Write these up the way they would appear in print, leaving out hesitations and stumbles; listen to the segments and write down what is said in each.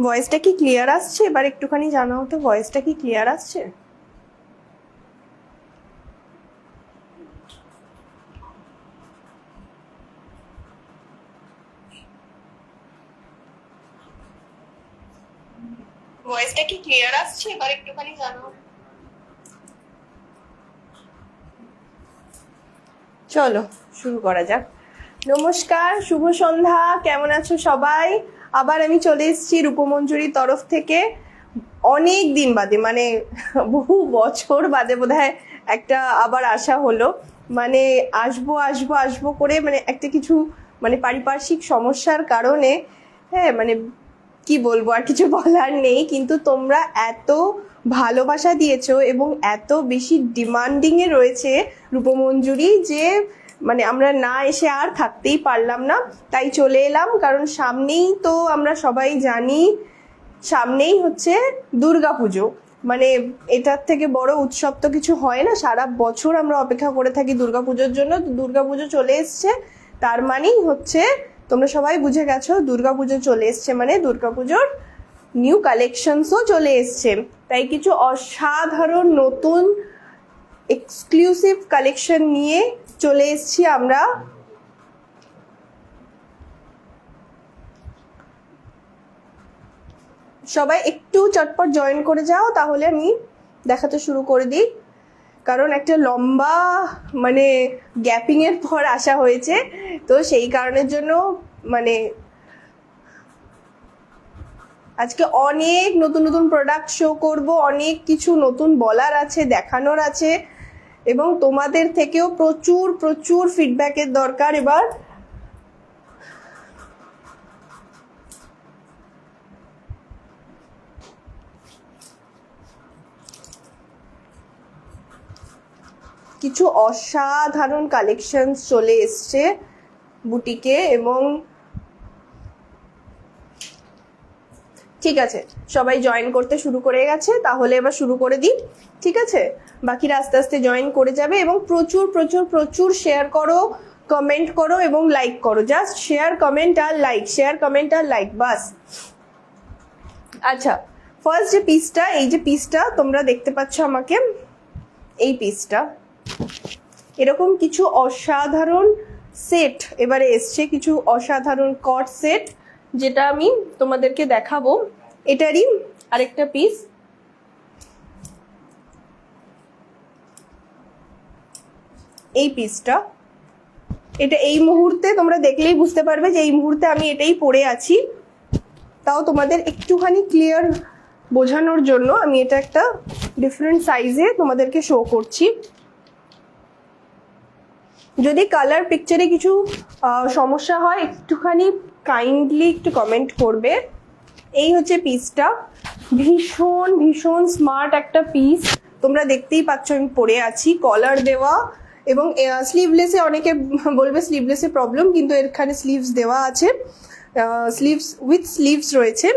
ভয়েসটা কি ক্লিয়ার আসছে? এবার একটুখানি জানাও তো, ভয়েসটা কি ক্লিয়ার আসছে? ভয়েসটা কি ক্লিয়ার আসছে? এবার একটুখানি জানাও। চলো শুরু করা যাক। নমস্কার, শুভ সন্ধ্যা। কেমন আছো সবাই? আবার আমি চলে এসেছি রূপমঞ্জুরির তরফ থেকে অনেক দিন বাদে, মানে বহু বছর বাদে বোধহয় একটা আবার আসা হলো। মানে আসবো আসবো আসবো করে মানে একটা কিছু মানে পারিপার্শ্বিক সমস্যার কারণে, হ্যাঁ মানে কি বলবো, আর কিছু বলার নেই। কিন্তু তোমরা এত ভালোবাসা দিয়েছো এবং এত বেশি ডিমান্ডিং এ রয়েছে রূপমঞ্জুরি যে মানে আমরা না এসে আর থাকতেই পারলাম না, তাই চলে এলাম। কারণ সামনেই তো আমরা সবাই জানি, সামনেই হচ্ছে দুর্গাপুজো। মানে এটার থেকে বড় উৎসব তো কিছু হয় না, সারা বছর আমরা অপেক্ষা করে থাকি দুর্গাপুজোর জন্য। তো দুর্গাপুজো চলে এসছে, তার মানেই হচ্ছে তোমরা সবাই বুঝে গেছো দুর্গাপুজো চলে এসছে মানে দুর্গাপুজোর নিউ কালেকশনসও চলে এসছে। তাই কিছু অসাধারণ নতুন এক্সক্লুসিভ কালেকশন নিয়ে চলে এসছি আমরা। সবাই একটু চটপট জয়েন করে যাও, তাহলে আমি দেখাতে শুরু করে দিই। কারণ একটা লম্বা মানে গ্যাপিং এর পর আসা হয়েছে, তো সেই কারণের জন্য মানে আজকে অনেক নতুন নতুন প্রোডাক্ট শো করব, অনেক কিছু নতুন বলার আছে, দেখানোর আছে, এবং তোমাদের থেকেও প্রচুর প্রচুর ফিডব্যাকের দরকার। এবার কিছু অসাধারণ কালেকশন চলে এসছে বুটিকে। এবং ঠিক আছে, সবাই জয়েন করতে শুরু করে গেছে, তাহলে এবার শুরু করে দিই। ঠিক আছে, বাকিরা আস্তে আস্তে জয়েন করে যাবে। এবং প্রচুর প্রচুর প্রচুর শেয়ার করো, কমেন্ট করো এবং লাইক করো। জাস্ট শেয়ার কমেন্ট আর লাইক, শেয়ার কমেন্ট আর লাইক, বাস। আচ্ছা, ফার্স্ট যে পিসটা, এই যে পিসটা তোমরা দেখতে পাচ্ছ আমাকে, এই পিসটা এরকম কিছু অসাধারণ সেট এবারে এসছে, কিছু অসাধারণ কট সেট, যেটা আমি তোমাদেরকে দেখাবো। এটারই আরেকটা পিস, এই পিসটা। এটা এই মুহূর্তে তোমরা দেখলেই বুঝতে পারবে যে এই মুহূর্তে আমি এটাই পরে আছি। তাও তোমাদের একটুখানি ক্লিয়ার বোঝানোর জন্য আমি এটা একটা ডিফারেন্ট সাইজে তোমাদেরকে শো করছি। যদি কালার পিকচারে কিছু সমস্যা হয় একটুখানি কাইন্ডলি একটু কমেন্ট করবে। এই হচ্ছে পিসটা, ভীষণ ভীষণ স্মার্ট একটা পিস। তোমরা দেখতেই পাচ্ছ আমি পরে আছি, কলার দেওয়া এবং স্লিভলেসে, অনেকে বলবে স্লিভলেসে প্রবলেম, কিন্তু এখানে স্লিভস দেওয়া আছে, স্লিভস উইথ স্লিভস রয়েছে।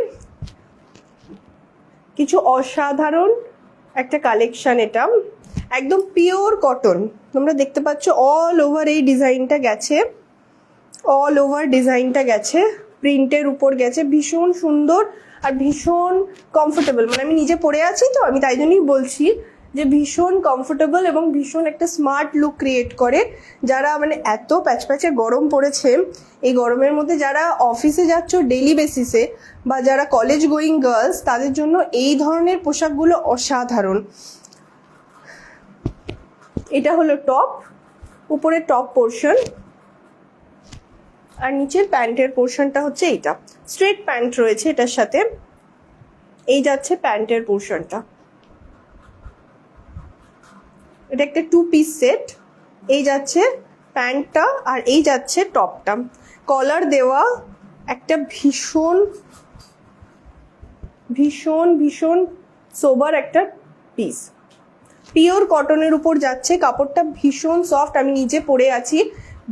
কিছু অসাধারণ একটা কালেকশন, এটা একদম পিওর কটন। তোমরা দেখতে পাচ্ছ অল ওভার এই ডিজাইনটা গেছে, অল ওভার ডিজাইনটা গেছে, প্রিন্টের উপর গেছে, ভীষণ সুন্দর আর ভীষণ কমফোর্টেবল। মানে আমি নিজে পরে আছি তো, আমি তাই জন্যই বলছি যে ভীষণ কমফোর্টেবল এবং ভীষণ একটা স্মার্ট লুক ক্রিয়েট করে। যারা মানে এত প্যাচপ্যাচে গরম পড়েছে, এই গরমের মধ্যে যারা অফিসে যাচ্ছ ডেইলি বেসিসে, বা যারা কলেজ গোয়িং গার্লস, তাদের জন্য এই ধরনের পোশাকগুলো অসাধারণ। এটা হলো টপ, উপরে টপ পোর্শন, আর নিচের প্যান্টের পোর্শনটা হচ্ছে এইটা, স্ট্রেট প্যান্ট রয়েছে এটার সাথে। এই যাচ্ছে প্যান্টের পোর্শনটা, এটা একটা 2 পিস সেট। এই যাচ্ছে প্যান্টটা আর এই যাচ্ছে টপটা, কলার দেওয়া একটা ভীষণ ভীষণ ভীষণ সোবার একটা পিস। পিওর কটনের উপর যাচ্ছে, কাপড়টা ভীষণ সফট, আমি নিজে পরে আছি,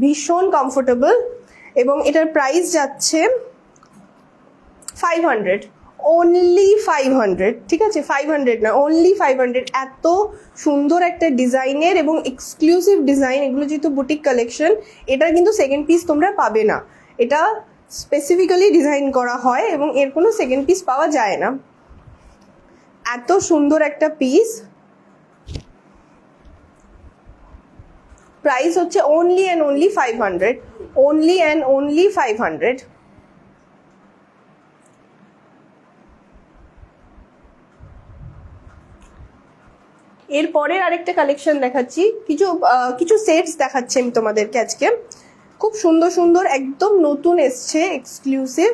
ভীষণ কমফোর্টেবল। এবং এটার প্রাইস যাচ্ছে 500, অনলি 500। ঠিক আছে, 500 না, অনলি 500। এত সুন্দর একটা ডিজাইনের এবং এক্সক্লুসিভ ডিজাইন, এগুলো যেহেতু বুটিক কালেকশন, এটার কিন্তু সেকেন্ড পিস তোমরা পাবে না। এটা স্পেসিফিক্যালি ডিজাইন করা হয় এবং এর কোনো সেকেন্ড পিস পাওয়া যায় না। এত সুন্দর একটা পিস। প্রাইস হচ্ছে only and only 500, only and only 500। এরপরে আরেকটা কালেকশন দেখাচ্ছি, কিছু সেটস দেখাচ্ছি আমি তোমাদেরকে আজকে। খুব সুন্দর সুন্দর একদম নতুন এসছে, এক্সক্লুসিভ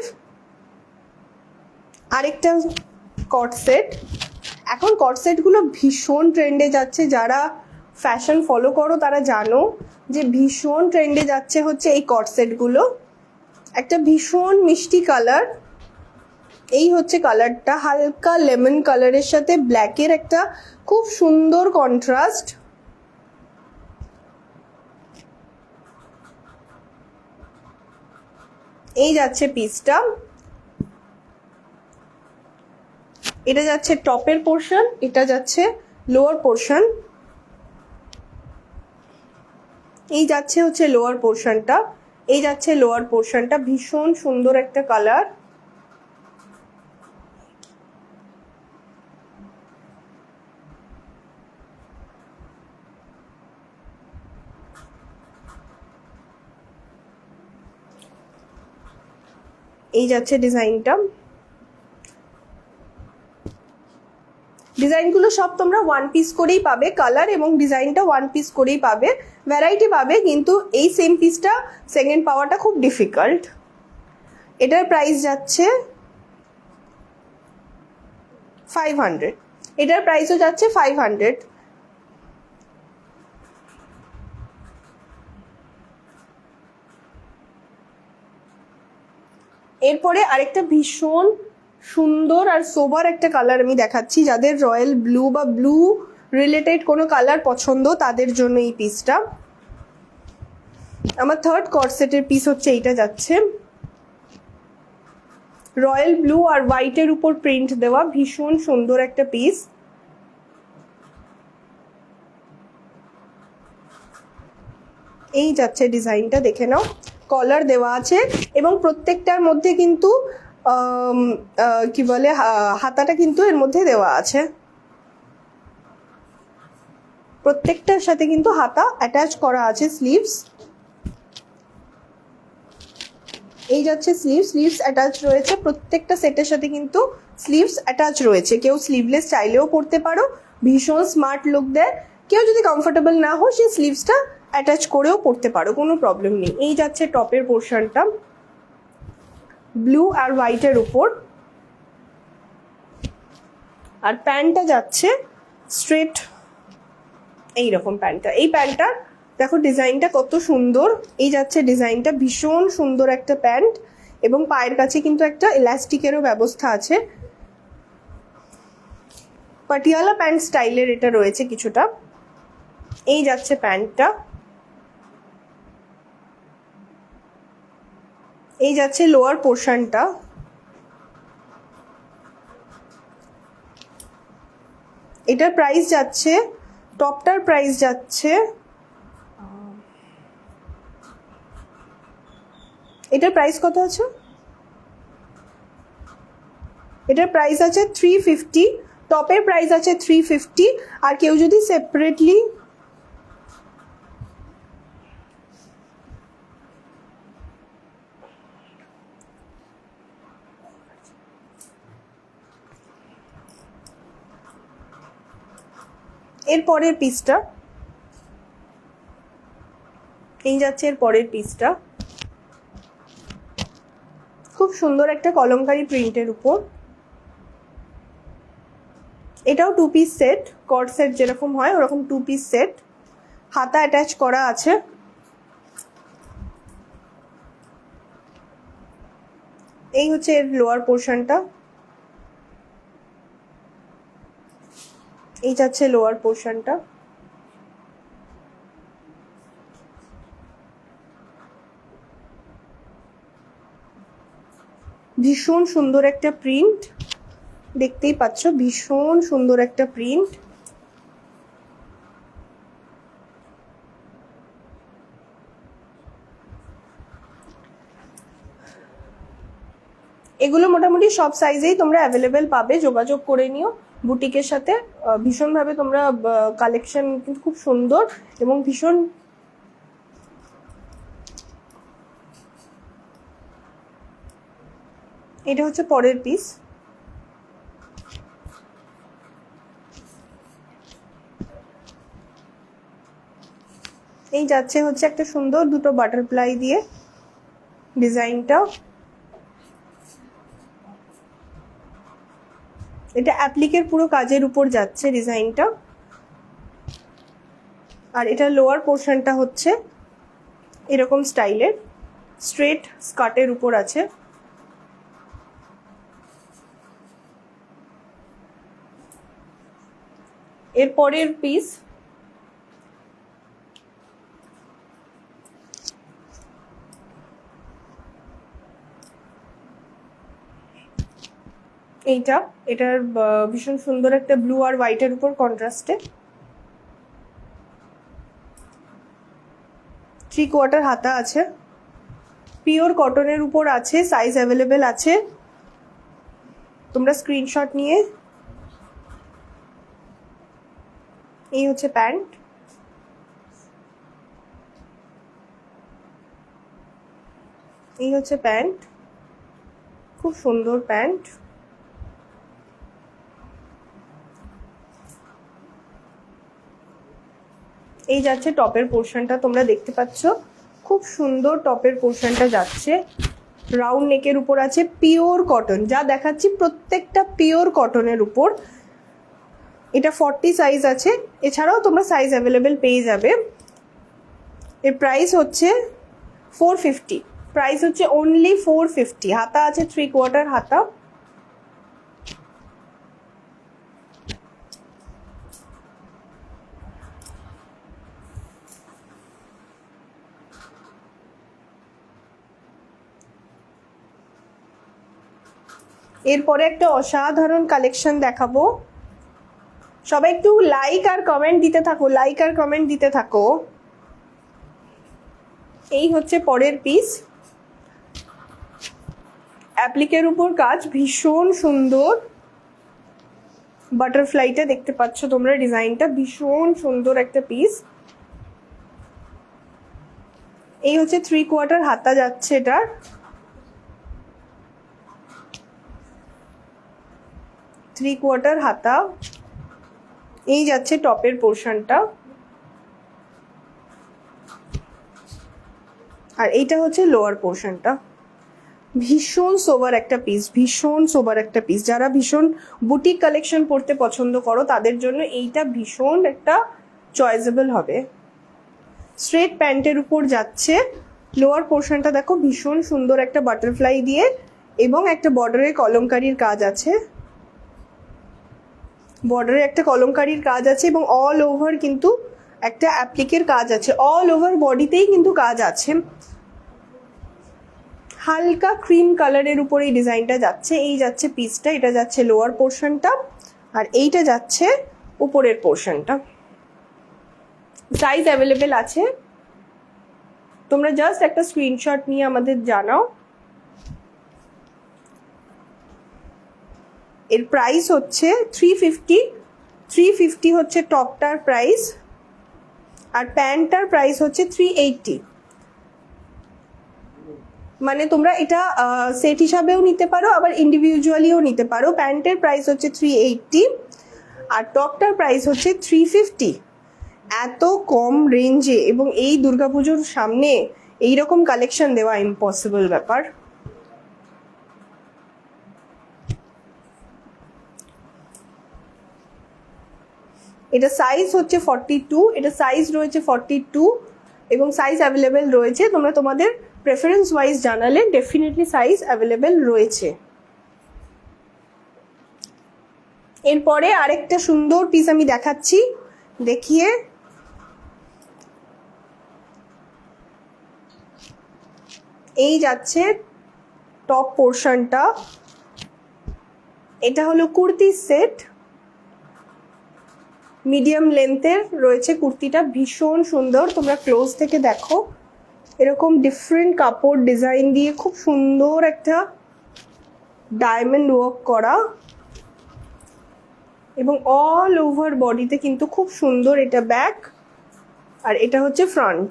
আরেকটা কট সেট। এখন কট সেটগুলো ভীষণ ট্রেন্ডে যাচ্ছে, যারা ফ্যাশন ফলো করো তারা জানো যে ভীষণ ট্রেন্ডে যাচ্ছে হচ্ছে এই কট সেটগুলো। একটা ভীষণ মিষ্টি কালার, এই হচ্ছে কালারটা, হালকা লেমন কালারের সাথে ব্ল্যাকের একটা খুব সুন্দর কন্ট্রাস্ট। এই যাচ্ছে পিসটা, এটা যাচ্ছে টপের পোর্শন, এটা যাচ্ছে লোয়ার পোর্শন। এই যাচ্ছে হচ্ছে লোয়ার পোর্শনটা, এই যাচ্ছে লোয়ার পোর্শনটা। ভীষণ সুন্দর একটা কালার। এই যাচ্ছে ডিজাইনটা। ডিজাইনগুলো সব তোমরা ওয়ান পিস করেই পাবে, কালার এবং ডিজাইনটা ওয়ান পিস করেই পাবে, ভ্যারাইটি পাবে, কিন্তু এই সেম পিসটা সেকেন্ড পাওয়াটা খুব ডিফিকাল্ট। এটার প্রাইস যাচ্ছে 500, এটার প্রাইসও যাচ্ছে 500। এরপরে আরেকটা ভীষণ সুন্দর আর সোবার একটা কালার আমি দেখাচ্ছি, যাদের রয়্যাল ব্লু বা ব্লু রিলেটেড কোনো কালার পছন্দ তাদের জন্য এই পিসটা। আমার থার্ড কর্সেটের পিস হচ্ছে এইটা যাচ্ছে, রয়্যাল ব্লু আর হোয়াইটের উপর প্রিন্ট দেওয়া, ভীষণ সুন্দর একটা পিস। এই যাচ্ছে ডিজাইনটা, দেখে নাও, কলার দেওয়া আছে এবং প্রত্যেকটার মধ্যে কিন্তু কি বলে হাতাটা কিন্তু এর মধ্যে দেওয়া আছে, প্রত্যেকটার সাথে কিন্তু হাতা অ্যাটাচ করা আছে, স্লিভস। এই যাচ্ছে স্লিভস অ্যাটাচ রয়েছে, প্রত্যেকটা সেটের সাথে কিন্তু স্লিভস অ্যাটাচ রয়েছে। কেউ স্লিভলেস চাইলেও পরতে পারো, ভীষণ স্মার্ট লুক দেয়। কেউ যদি কমফোর্টেবল না হয় সে স্লিভসটা অ্যাটাচ করেও পরতে পারো, কোনো প্রবলেম নেই। এই যাচ্ছে টপের পোর্শনটা, ব্লু আর হোয়াইটের উপর, আর প্যান্টটা যাচ্ছে স্ট্রেট এইরকম প্যান্টটা। এই প্যান্টটা দেখো ডিজাইনটা কত সুন্দর, এই যাচ্ছে ডিজাইনটা, ভীষণ সুন্দর একটা প্যান্ট এবং পায়ের কাছে কিন্তু একটা ইলাস্টিকেরও ব্যবস্থা আছে। পাটিয়ালা প্যান্ট স্টাইলের এটা রয়েছে কিছুটা। এই যাচ্ছে প্যান্টটা, এই যাচ্ছে লোয়ার পোর্শনটা। এটার প্রাইস যাচ্ছে, টপটার প্রাইস যাচ্ছে, এটার প্রাইস কত আছে? এটার প্রাইস আছে 350, টপের প্রাইস আছে 350। আর কেউ যদি সেপারেটলি এর পরের পিসটা, এই যাচ্ছে এর পরের পিসটা, খুব সুন্দর একটা কলমকারী প্রিন্টের উপর। এটাও টু পিস সেট, কট সেট যেরকম হয় ওরকম টু পিস সেট, হাতা অ্যাটাচ করা আছে। এই হচ্ছে এর লোয়ার পোর্শনটা, এই যাচ্ছে লোয়ার পোর্শনটা। ভীষণ সুন্দর একটা প্রিন্ট, দেখতেই পাচ্ছ ভীষণ সুন্দর একটা প্রিন্ট। এগুলো মোটামুটি সব সাইজেই তোমরা অ্যাভেলেবেল পাবে, যোগাযোগ করে নিও বুটিকের সাথে। ভীষণভাবে তোমরা কালেকশন কিন্তু খুব সুন্দর এবং ভীষণ এটা হচ্ছে পরের পিস। এই যাচ্ছে হচ্ছে একটা সুন্দর দুটো বাটারফ্লাই দিয়ে ডিজাইনটা। এটা অ্যাপ্লিকের পুরো কাজের উপর যাচ্ছে ডিজাইনটা। আর এটা লোয়ার পোর্শনটা হচ্ছে এরকম স্টাইলের স্ট্রেট স্কার্টের উপর আছে। এর পরের পিস এইটা, এটার ভীষণ সুন্দর একটা ব্লু আর হোয়াইটের উপর কন্ট্রাস্টে 3/4 হাতা আছে, পিওর কটনের উপর আছে, সাইজ অ্যাভেলেবেল আছে। তোমরা স্ক্রিনশট নিয়ে, এই হচ্ছে প্যান্ট, এই হচ্ছে প্যান্ট, খুব সুন্দর প্যান্ট। এই যাচ্ছে টপের পোর্শনটা, তোমরা দেখতে পাচ্ছ খুব সুন্দর টপের পোর্শনটা যাচ্ছে। রাউন্ড নেকের উপর আছে, পিওর কটন, যা দেখাচ্ছি প্রত্যেকটা পিওর কটনের উপর। এটা 40 সাইজ আছে, এছাড়াও তোমরা সাইজ অ্যাভেলেবেল পেয়ে যাবে। এর প্রাইস হচ্ছে 450, প্রাইস হচ্ছে অনলি 450। হাতা আছে 3/4 হাতা। এরপরে একটা অসাধারণ কালেকশন দেখাবো, সবাই একটু লাইক আর কমেন্ট দিতে থাকো, লাইক আর কমেন্ট দিতে থাকো। এই হচ্ছে পরের পিস, অ্যাপ্লিকের উপর কাজ, ভীষণ সুন্দর। বাটারফ্লাইটা দেখতে পাচ্ছ তোমরা, ডিজাইনটা ভীষণ সুন্দর একটা পিস। এই হচ্ছে 3/4 হাতা যাচ্ছে এটার। হাতা। এই যাচ্ছে টপের পোর্শনটা, আর এইটা হচ্ছে লোয়ার পোর্শনটা। ভীষণ সোবার একটা পিস, ভীষণ সোবার একটা পিস। যারা ভীষণ বুটিক কালেকশন পড়তে পছন্দ করো তাদের জন্য এইটা ভীষণ একটা চয়েসেবল হবে। স্ট্রেট প্যান্টের উপর যাচ্ছে, লোয়ার পোর্শনটা দেখো ভীষণ সুন্দর একটা বাটারফ্লাই দিয়ে এবং একটা বর্ডারে কলমকারীর কাজ আছে, বর্ডারে একটা কলমকারীর কাজ আছে এবং অল ওভার কিন্তু একটা অ্যাপ্লিকের কাজ আছে, অল ওভার বডিতেই কিন্তু কাজ আছে। হালকা ক্রিম কালারের উপর এই ডিজাইনটা যাচ্ছে। এই যাচ্ছে পিসটা, এটা যাচ্ছে লোয়ার পোর্শনটা, আর এইটা যাচ্ছে উপরের পোর্শনটা। সাইজ অ্যাভেলেবেল আছে, তোমরা জাস্ট একটা স্ক্রিনশট নিয়ে আমাদের জানাও। এর প্রাইস হচ্ছে 350 হচ্ছে টপটার প্রাইস, আর প্যান্টটার প্রাইস হচ্ছে 380। মানে তোমরা এটা সেট হিসাবেও নিতে পারো, আবার ইন্ডিভিজুয়ালিও নিতে পারো। প্যান্টের প্রাইস হচ্ছে 380 আর টপটার প্রাইস হচ্ছে 350। এত কম রেঞ্জে এবং এই দুর্গাপুজোর সামনে এইরকম কালেকশন দেওয়া ইম্পসিবল ব্যাপার। এটা সাইজ হচ্ছে 42, এটা সাইজ রয়েছে 42 এবং সাইজ অ্যাভেলেবেল রয়েছে। তোমরা তোমাদের প্রেফারেন্স ওয়াইজ জানালে ডেফিনেটলি সাইজ অ্যাভেলেবেল রয়েছে। এরপরে আরেকটা সুন্দর পিস আমি দেখাচ্ছি, দেখিয়ে। এই যাচ্ছে টপ পোর্শনটা, এটা হলো কুর্তি সেট, মিডিয়াম লেন্থের রয়েছে কুর্তিটা, ভীষণ সুন্দর। তোমরা ক্লোজ থেকে দেখো, এরকম ডিফারেন্ট কাপড় ডিজাইন দিয়ে খুব সুন্দর একটা ডায়মন্ড ওয়ার্ক করা এবং অল ওভার বডিতে কিন্তু খুব সুন্দর। এটা ব্যাক আর এটা হচ্ছে ফ্রন্ট।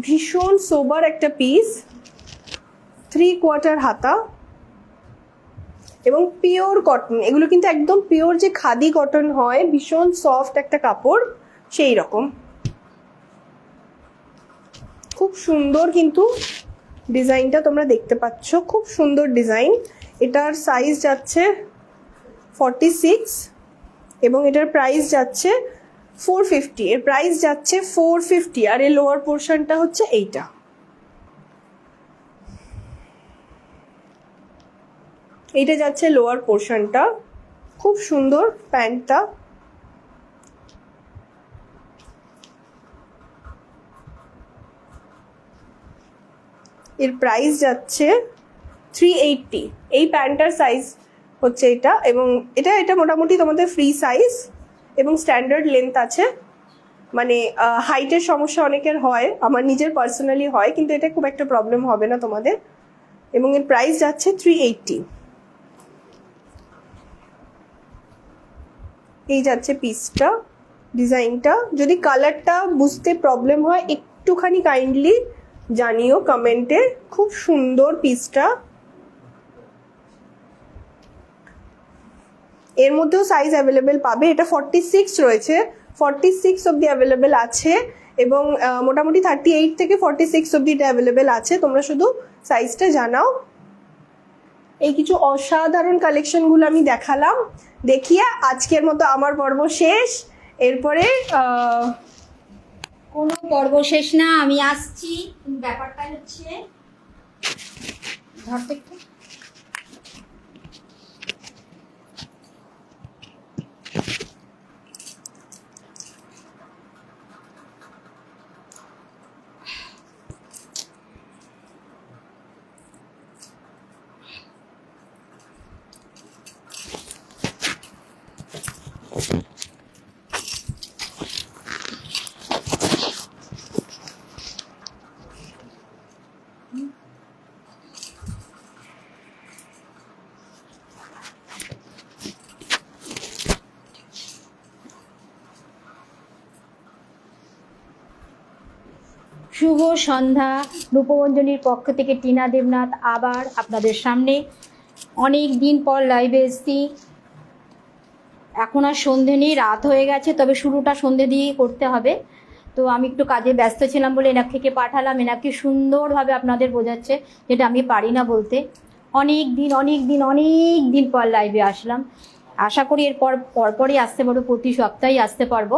ভীষণ সোবার একটা পিস, 3/4 হাতা এবং পিওর কটন। এগুলো কিন্তু একদম পিওর যে খাদি কটন হয়, ভীষণ সফট একটা কাপড় সেই রকম। খুব সুন্দর কিন্তু ডিজাইনটা তোমরা দেখতে পাচ্ছ, খুব সুন্দর ডিজাইন। এটার সাইজ যাচ্ছে 46 এবং এটার প্রাইস যাচ্ছে 450। এর প্রাইস যাচ্ছে 450 আর এর লোয়ার পোর্শনটা হচ্ছে এইটা। এইটা যাচ্ছে লোয়ার পোর্শনটা, খুব সুন্দর প্যান্টটা। এর প্রাইস যাচ্ছে 380। এই প্যান্টটার সাইজ হচ্ছে এটা এবং এটা মোটামুটি তোমাদের ফ্রি সাইজ এবং স্ট্যান্ডার্ড লেন্থ আছে। মানে হাইটের সমস্যা অনেকের হয়, আমার নিজের পার্সোনালি হয়, কিন্তু এটা খুব একটা প্রবলেম হবে না তোমাদের। এবং এর প্রাইস যাচ্ছে 380। এই যাচ্ছে পিসটা, ডিজাইনটা। যদি কালারটা বুঝতে প্রবলেম হয় একটুখানি কাইন্ডলি জানিও কমেন্টে। খুব সুন্দর পিসটা। এর মধ্যেও সাইজ অ্যাভেলেবেল পাবে। এটা 46 রয়েছে, 46 অব্দি অ্যাভেলেবেল আছে এবং মোটামুটি 38 থেকে 46 অব্দি এটা অ্যাভেলেবেল আছে। তোমরা শুধু সাইজটা জানাও। এই কিছু অসাধারণ কালেকশনগুলো আমি দেখালাম, দেখিয়ে আজকের মতো আমার পর্ব শেষ। এরপরে কোনো পর্ব শেষ না, আমি আসছি। ব্যাপারটা হচ্ছে ধরতে একটু শুভ সন্ধ্যা। রূপমঞ্জনীর পক্ষ থেকে টিনা দেবনাথ আবার আপনাদের সামনে। অনেক দিন পর লাইভে এসেছি। এখন আর সন্ধে নেই, রাত হয়ে গেছে, তবে শুরুটা সন্ধে দিয়েই করতে হবে। তো আমি একটু কাজে ব্যস্ত ছিলাম বলে এনাকে পাঠালাম। এনাকে সুন্দরভাবে আপনাদের বোঝাচ্ছে, যেটা আমি পারি না বলতে। অনেক দিন পর লাইভে আসলাম। আশা করি এরপর পরপরই আসতে পারবো, প্রতি সপ্তাহেই আসতে পারবো।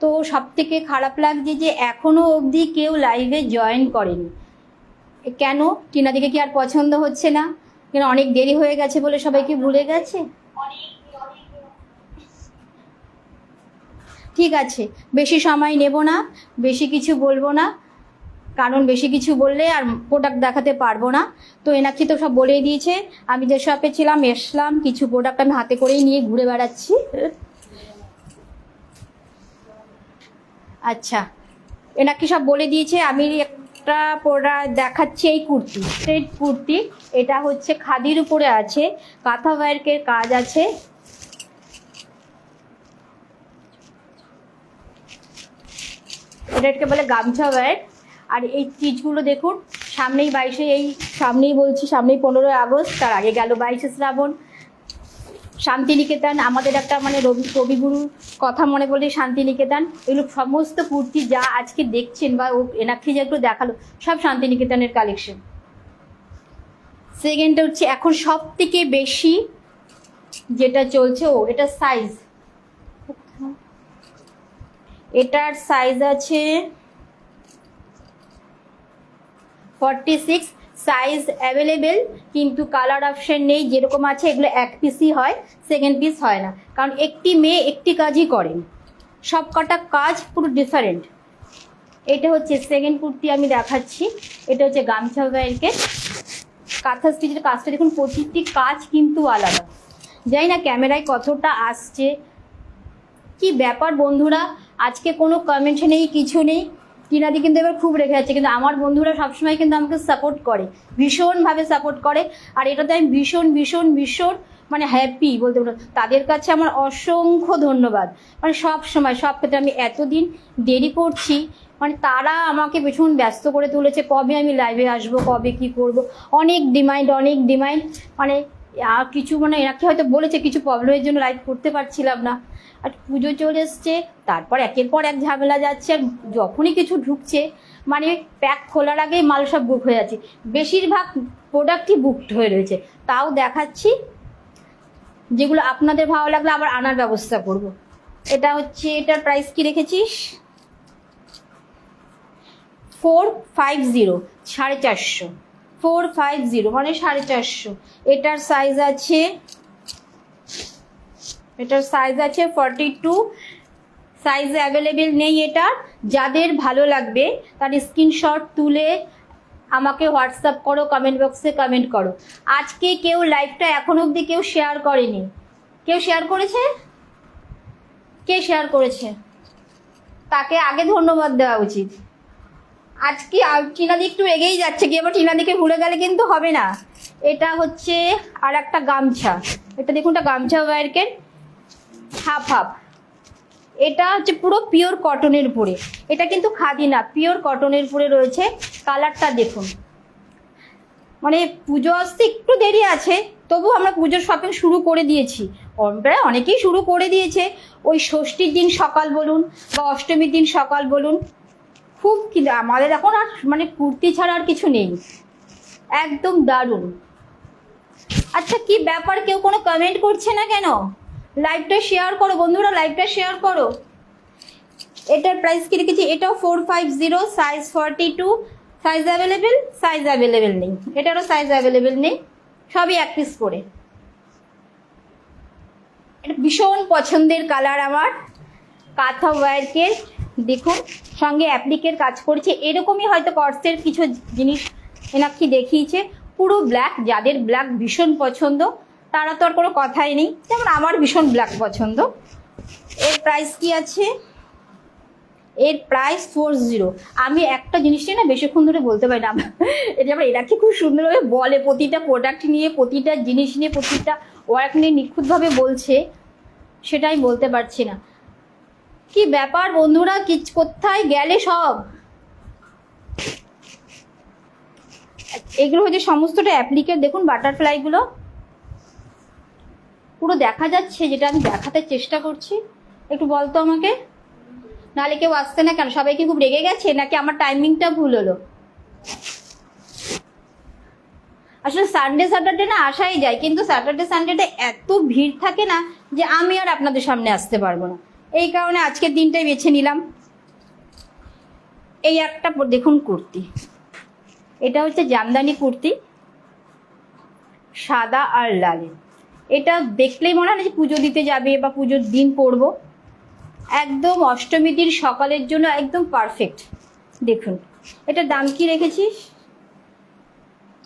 তো সব থেকে খারাপ লাগছে যে এখনো অবধি কেউ লাইভে জয়েন করেনি। কেন? টিনাদিকে কি আর পছন্দ হচ্ছে না? কেন অনেক দেরি হয়ে গেছে বলে সবাইকে ভুলে গেছে? ঠিক আছে, বেশি সময় নেব না, বেশি কিছু বলবো না, কারণ বেশি কিছু বললে আর প্রোডাক্ট দেখাতে পারবো না। তো এনাকে তো সব বলেই দিয়েছে। আমি যে শপে ছিলাম, এসলাম, কিছু প্রোডাক্ট আমি হাতে করেই নিয়ে ঘুরে বেড়াচ্ছি। আচ্ছা, এনাকে সব বলে দিয়েছে। আমি একটা প্রোডাক্ট দেখাচ্ছি, এই কুর্তি, স্ট্রেট কুর্তি। এটা হচ্ছে খাদির উপরে আছে, কাঁথা ওয়ার্কের কাজ আছে। এটাকে বলে গামছা ওয়ার্ক। আর এই চিজগুলো দেখুন, সামনেই 22-এ, এই সামনেই বলছি, সামনেই 15ই আগস্ট, তার আগে গেল 22শে শ্রাবণ। শান্তিনিকেতন আমাদের একটা মানে কবিগুরুর কথা মনে পড়লে শান্তিনিকেতন। এগুলো সমস্ত কুর্তি যা আজকে দেখছেন বা ও এনাকে যেগুলো দেখালো, সব শান্তিনিকেতনের কালেকশন। সেকেন্ডটা হচ্ছে এখন সব থেকে বেশি যেটা চলছে, এটার সাইজ, এটার সাইজ আছে 46। সাইজ অ্যাভেলেবেল, কিন্তু কালার অপশন নেই। যেরকম আছে এগুলো এক পিসই হয়, সেকেন্ড পিস হয় না, কারণ একটি মেয়ে একটি কাজই করেন, সব কটা কাজ পুরো ডিফারেন্ট। এটা হচ্ছে সেকেন্ড কুর্তি আমি দেখাচ্ছি। এটা হচ্ছে গামছা ওয়ার্কের কাঁথা স্টিচের কাজটা দেখুন, প্রতিটি কাজ কিন্তু আলাদা। জানি না ক্যামেরায় কতটা আসছে, কি ব্যাপার বন্ধুরা, আজকে কোনো কমেন্ট নেই, কিছু নেই। টিনাদি কিন্তু এবার খুব রেখে যাচ্ছে, কিন্তু আমার বন্ধুরা সবসময় কিন্তু আমাকে সাপোর্ট করে, ভীষণভাবে সাপোর্ট করে। আর এটাতে আমি ভীষণ ভীষণ ভীষণ মানে হ্যাপি বলতে পারো। তাদের কাছে আমার অসংখ্য ধন্যবাদ। মানে সব সময় সব ক্ষেত্রে আমি এতদিন দেরি করছি, মানে তারা আমাকে ভীষণ ব্যস্ত করে তুলেছে, কবে আমি লাইভে আসব, কবে কি করব, অনেক ডিমান্ড। মানে আর কিছু মানে এনাকে হয়তো বলেছে কিছু প্রবলেমের জন্য লাইভ করতে পারছিলাম না। আর পুজো চলে এসছে, তারপর একের পর এক ঝামেলা যাচ্ছে, আর যখনই কিছু ঢুকছে মানে প্যাক খোলার আগেই মাল সব বুক হয়ে যাচ্ছে, বেশিরভাগ প্রোডাক্টই বুকড হয়ে রয়েছে। তাও দেখাচ্ছি, যেগুলো আপনাদের ভালো লাগলে আবার আনার ব্যবস্থা করব। এটা হচ্ছে, এটার প্রাইস কি রেখেছিস 450, 450, 450 মানে 450। এটার সাইজ আছে, 42, সাইজ অ্যাভেলেবেল নেই এটার। যাদের ভালো লাগবে তার স্ক্রিনশট তুলে আমাকে হোয়াটসঅ্যাপ করো, কমেন্ট বক্সে কমেন্ট করো। আজকে কেউ লাইভটা এখনো অবধি কেউ শেয়ার করেনি। কেউ শেয়ার করেছে? কে শেয়ার করেছে তাকে আগে ধন্যবাদ দেওয়া উচিত। আজকে টিনাদি একটু এগিয়েই যাচ্ছে, কি আবার টিনাদিকে ভুলে গেলে কিন্তু হবে না। এটা হচ্ছে আর একটা গামছা, এটা দেখুন, একটা গামছা ওয়ার্কের হাফ হাফ। এটা হচ্ছে পুরো পিওর কটনের উপরে, এটা কিন্তু খাদি না, পিওর কটনের উপরে রয়েছে। কালারটা দেখুন, মানে পুজো আসতে একটু দেরি আছে, তবু আমরা পুজোর শপিং শুরু করে দিয়েছি। প্রায় অনেকেই শুরু করে দিয়েছে। ওই ষষ্ঠীর দিন সকাল বলুন বা অষ্টমীর দিন সকাল বলুন, খুব কিন্তু আমাদের এখন আর মানে কুর্তি ছাড়া আর কিছু নেই, একদম দারুণ। আচ্ছা কি ব্যাপার, কেউ কোনো কমেন্ট করছে না কেন? লাইভটা শেয়ার করো বন্ধুরা, লাইভটা শেয়ার করো। এটার প্রাইস কি রেখেছি, এটাও 450, সাইজ 42, সাইজ অ্যাভেলেবেল নেই, এটারও সাইজ অ্যাভেলেবেল নেই, সবই এক পিস করে। এটা ভীষণ পছন্দের কালার আমার, কাঁথা ওয়ার্কের, দেখুন সঙ্গে অ্যাপ্লিকের কাজ করেছে। এরকমই হয়তো কর্সের কিছু জিনিস এনাকি দেখিয়েছে, পুরো ব্ল্যাক। যাদের ব্ল্যাক ভীষণ পছন্দ তারা তো আর কোনো কথাই নেই, যেমন আমার ভীষণ ব্ল্যাক পছন্দ। এর প্রাইস কি আছে, এর প্রাইস 40। আমি একটা জিনিসটাই না বেশিক্ষণ ধরে বলতে পারি না, এটা আবার এরা কি খুব সুন্দরভাবে বলে, প্রতিটা প্রোডাক্ট নিয়ে, প্রতিটা জিনিস নিয়ে, প্রতিটা ওয়ার্ক নিয়ে নিখুঁতভাবে বলছে, সেটাই বলতে পারছি না। কি ব্যাপার বন্ধুরা, কোথায় গেলে সব? এগুলো হচ্ছে সমস্তটা অ্যাপ্লিকের, দেখুন বাটারফ্লাইগুলো পুরো দেখা যাচ্ছে, যেটা আমি দেখাতে চেষ্টা করছি। একটু বলতো আমাকে, নাহলে কেউ আসছে না কেন? সবাই কি খুব রেগে গেছে নাকি আমার টাইমিংটা ভুল হলো? আসলে সানডে স্যাটারডে না আসাই যায়, কিন্তু স্যাটারডে সানডেতে এত ভিড় থাকে না যে আমি আর আপনাদের সামনে আসতে পারবো না। এই কারণে আজকের দিনটাই বেছে নিলাম। এই একটা দেখুন কুর্তি, এটা হচ্ছে জামদানি কুর্তি, সাদা আর লালে। এটা দেখলেই মনে হয় না যে পুজো দিতে যাবে বা পুজোর দিন পরবো, একদম অষ্টমী দিন সকালের জন্য একদম পারফেক্ট। দেখুন এটার দাম কি রেখেছিস,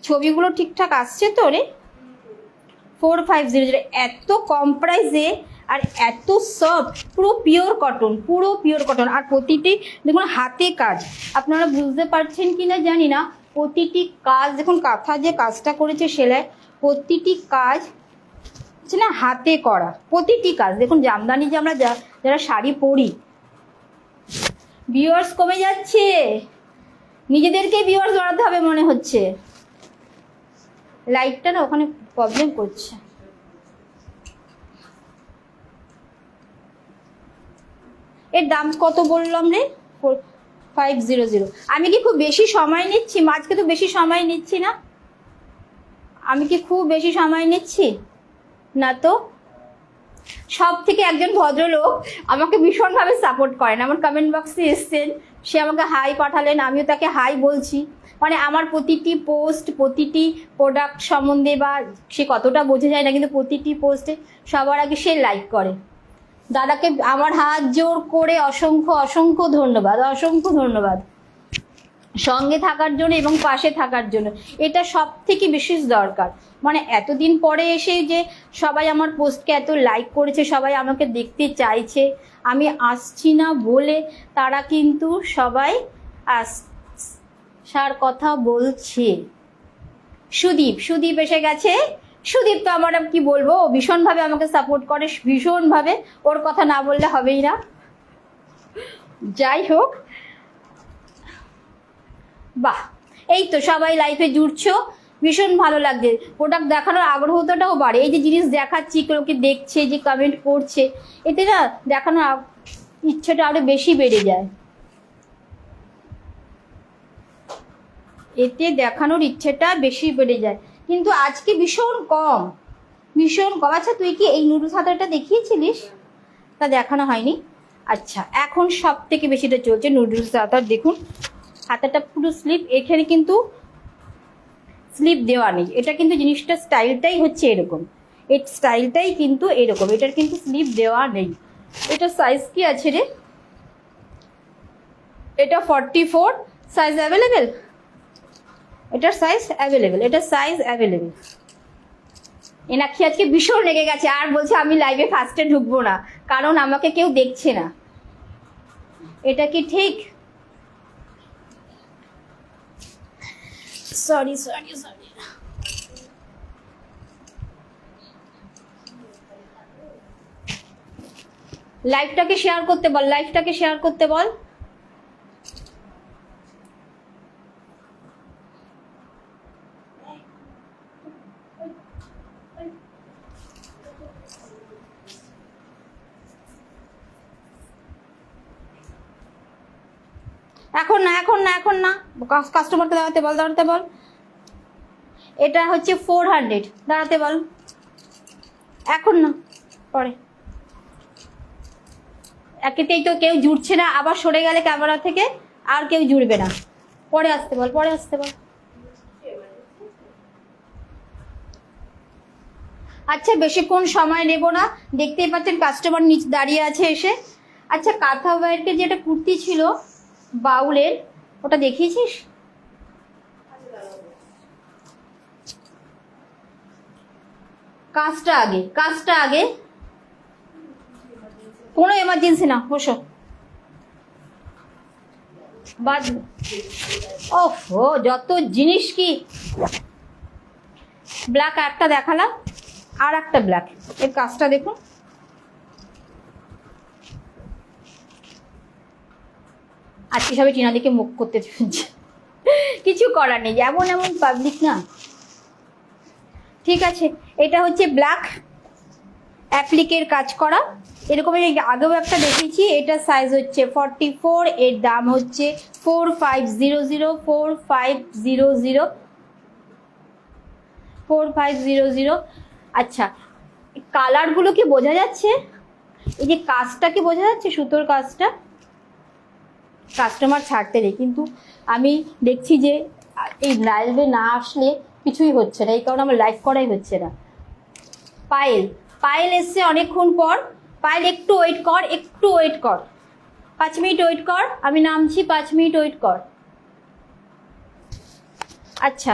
ছবিগুলো ঠিকঠাক আসছে তো রে? 450, এত কম প্রাইসে আর এত সফট, পুরো পিওর কটন। আর প্রতিটি দেখুন হাতে কাজ, আপনারা বুঝতে পারছেন কি না জানি না, প্রতিটি কাজ দেখুন, কাঁথা যে কাজটা করেছে সেলাই, প্রতিটি কাজ হচ্ছে না হাতে করা, প্রতিটি কাজ দেখুন। জামদানি যে আমরা যারা শাড়ি পরি, ভিউয়ার্স কমে যাচ্ছে, নিজেদেরকে ভিউয়ার্স বাড়াতে হবে মনে হচ্ছে। লাইটটা না ওখানে প্রবলেম করছে। এর দাম কত বললাম রে, 500। আমি কি খুব বেশি সময় নিচ্ছি? মাঝকে তো বেশি সময় নিচ্ছি না, আমি কি খুব বেশি সময় নিচ্ছি না তো? সব থেকে একজন ভদ্রলোক আমাকে ভীষণভাবে সাপোর্ট করেন, আমার কমেন্ট বক্সে এসছেন, সে আমাকে হাই পাঠালেন, আমিও তাকে হাই বলছি। মানে আমার প্রতিটি পোস্ট, প্রতিটি প্রোডাক্ট সম্বন্ধে বা সে কতটা বোঝা যায় না, কিন্তু প্রতিটি পোস্টে সবার আগে সে লাইক করে। দাদাকে আমার হাত জোর করে অসংখ্য ধন্যবাদ সঙ্গে থাকার জন্য এবং পাশে থাকার জন্য। এটা সব থেকে বিশেষ দরকার। মানে এতদিন পরে এসে যে সবাই আমার পোস্টকে এত লাইক করেছে, সবাই আমাকে দেখতে চাইছে, আমি আসছি না বলে তারা কিন্তু সবাই আসার কথা বলছে। সুদীপ এসে গেছে। সুদীপ তো আমার কি বলবো, ও ভীষণভাবে আমাকে সাপোর্ট করে, ভীষণভাবে, ওর কথা না বললে হবেই না। যাই হোক, বাহ, এই তো সবাই লাইফে জুড়ছো, ভীষণ ভালো লাগছে। প্রোডাক্ট দেখানোর আগ্রহটাও বাড়ে। এই যে জিনিস দেখাচ্ছি, লোকে দেখছে, যে কমেন্ট করছে, এতে না দেখানোর ইচ্ছেটা আরো বেশি বেড়ে যায়। এতে দেখানোর ইচ্ছেটা বেশি বেড়ে যায়, কিন্তু আজকে ভীষণ কম। আচ্ছা, তুই কি এই নুডলস হাতাটা দেখিয়েছিলিস? তা দেখানো হয়নি। আচ্ছা, এখন সব থেকে বেশিটা চলছে নুডলস হাতার। দেখুন হাতাটা পুরো স্লিপ, এখানে কিন্তু স্লিপ দেওয়া নেই। এটা কিন্তু জিনিসটা স্টাইলটাই হচ্ছে এরকম, এই স্টাইলটাই কিন্তু এরকম, এটার কিন্তু স্লিপ দেওয়া নেই। এটা সাইজ কি আছে রে? এটা 44 সাইজ অ্যাভেলেবেল। এটার সাইজ অ্যাভেলেবেল। এনাক্ষী আজকে ভীষণ লেগে গেছে, আর বলছে আমি লাইভে ফার্স্টে ঢুকবো না, কারণ আমাকে কেউ দেখছে না। এটা কি ঠিক? সরি। লাইভটাকে শেয়ার করতে বল। এখন না, কাস্টমারকে দাঁড়াতে বল। এটা হচ্ছে 400, দাঁড়াতে বল। এখন না, পরে। একেতেই তো কেউ জুড়ছে না, আবার সরে গেলে ক্যামেরা থেকে আর কেউ জুড়বে না। পরে আসতে বল। আচ্ছা, বেশিক্ষণ সময় নেব না, দেখতেই পাচ্ছেন কাস্টমার নিচে দাঁড়িয়ে আছে এসে। আচ্ছা, কাঁথা ওয়ার্কে যেটা কুর্তি ছিল বাউলের, ওটা দেখিয়েছিস? কাজটা আগে, কোনো এমার্জেন্সি না, বসো। ওহো, যত জিনিস কি। ব্ল্যাক একটা দেখালাম, আর একটা ব্ল্যাক, এর কাজটা দেখুন। আজকে সবাই টিনাদিকে মুখ করতে চলছে, কিছু করার নেই, এমন পাবলিক না। ঠিক আছে, এটা হচ্ছে ব্ল্যাক অ্যাপ্লিকের কাজ করা, এরকম আগেও একটা দেখেছি। এটা সাইজ হচ্ছে 44, এর দাম হচ্ছে 4500। আচ্ছা, কালারগুলো কি বোঝা যাচ্ছে? এই যে কাজটা কি বোঝা যাচ্ছে, সুতোর কাজটা? কাস্টমার ছাড়তে নেই, কিন্তু আমি দেখছি যে এই লাইভে না আসলে কিছুই হচ্ছে না, এই কারণে আমার লাইভ করাই হচ্ছে না। পায়েল এসছে অনেকক্ষণ পর। পায়েল একটু ওয়েট কর, 5 মিনিট ওয়েট কর, আমি নামছি, 5 মিনিট ওয়েট কর। আচ্ছা,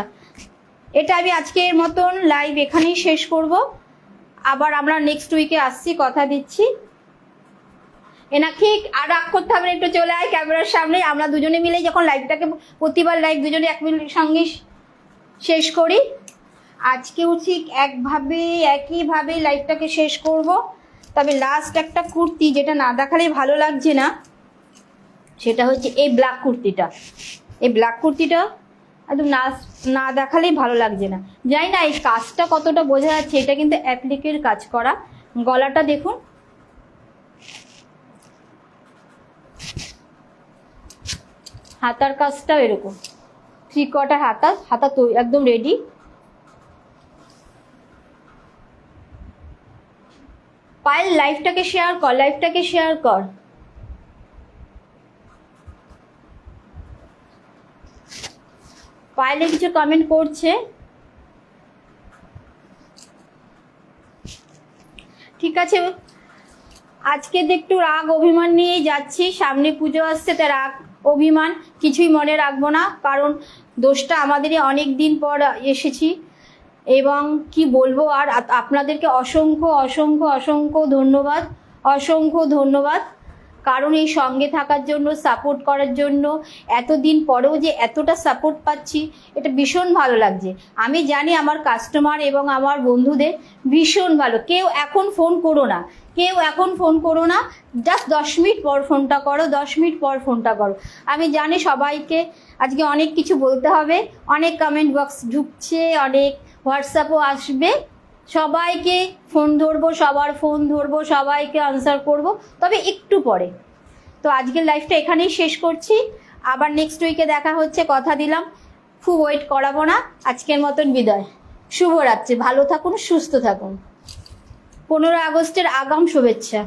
এটা আমি আজকের মতন লাইভ এখানেই শেষ করব। আবার আমরা নেক্সট উইকে আসছি, কথা দিচ্ছি। এনাকি আর রাগ করতে হবে না, একটু চলে আয় ক্যামেরার সামনে। আমরা দুজনে মিলে যখন লাইভটাকে, প্রতিবার লাইভ দুজনে এক মিনিটের সঙ্গে শেষ করি, আজকেও ঠিক একইভাবে লাইভটাকে শেষ করব। তবে লাস্ট একটা কুর্তি যেটা না দেখালেই ভালো লাগছে না, সেটা হচ্ছে এই ব্ল্যাক কুর্তিটা একদম না দেখালেই ভালো লাগছে না। জানি না এই কাজটা কতটা বোঝা যাচ্ছে, এটা কিন্তু অ্যাপ্লিকের কাজ করা। গলাটা দেখুন, হাতার কাজটাও এরকম, 3/4 হাতা তো একদম রেডি। পায়েল লাইভটাকে শেয়ার কর। পায়েলে কিছু কমেন্ট করছে। ঠিক আছে, আজকে একটু রাগ অভিমান নিয়ে যাচ্ছি, সামনে পুজো আসছে, তাই রাগ অভিমান কিছুই মনে রাখবো না, কারণ দোষটা আমাদেরই, অনেক দিন পর এসেছি। এবং কি বলবো আর, আপনাদেরকে অসংখ্য ধন্যবাদ। কারণ এই সঙ্গে থাকার জন্য, সাপোর্ট করার জন্য। এতদিন পরেও যে এতটা সাপোর্ট পাচ্ছি, এটা ভীষণ ভালো লাগছে। আমি জানি আমার কাস্টমার এবং আমার বন্ধুদের ভীষণ ভালো। কেউ এখন ফোন করো না, কেউ এখন ফোন করো না, জাস্ট 10 মিনিট পর ফোনটা করো, 10 মিনিট পর ফোনটা করো। আমি জানি সবাইকে আজকে অনেক কিছু বলতে হবে, অনেক কমেন্ট বক্স ঢুকছে, অনেক হোয়াটসঅ্যাপও আসবে। সবাইকে ফোন ধরবো, সবার ফোন ধরবো, সবাইকে আনসার করব, তবে একটু পরে। তো আজকের লাইফটা এখানেই শেষ করছি, আবার নেক্সট উইকে দেখা হচ্ছে, কথা দিলাম। খুব ওয়েট করাবো না, আজকের মতন বিদায়। শুভরাত্রি, ভালো থাকুন, সুস্থ থাকুন। 15 আগস্টের আগাম শুভেচ্ছা।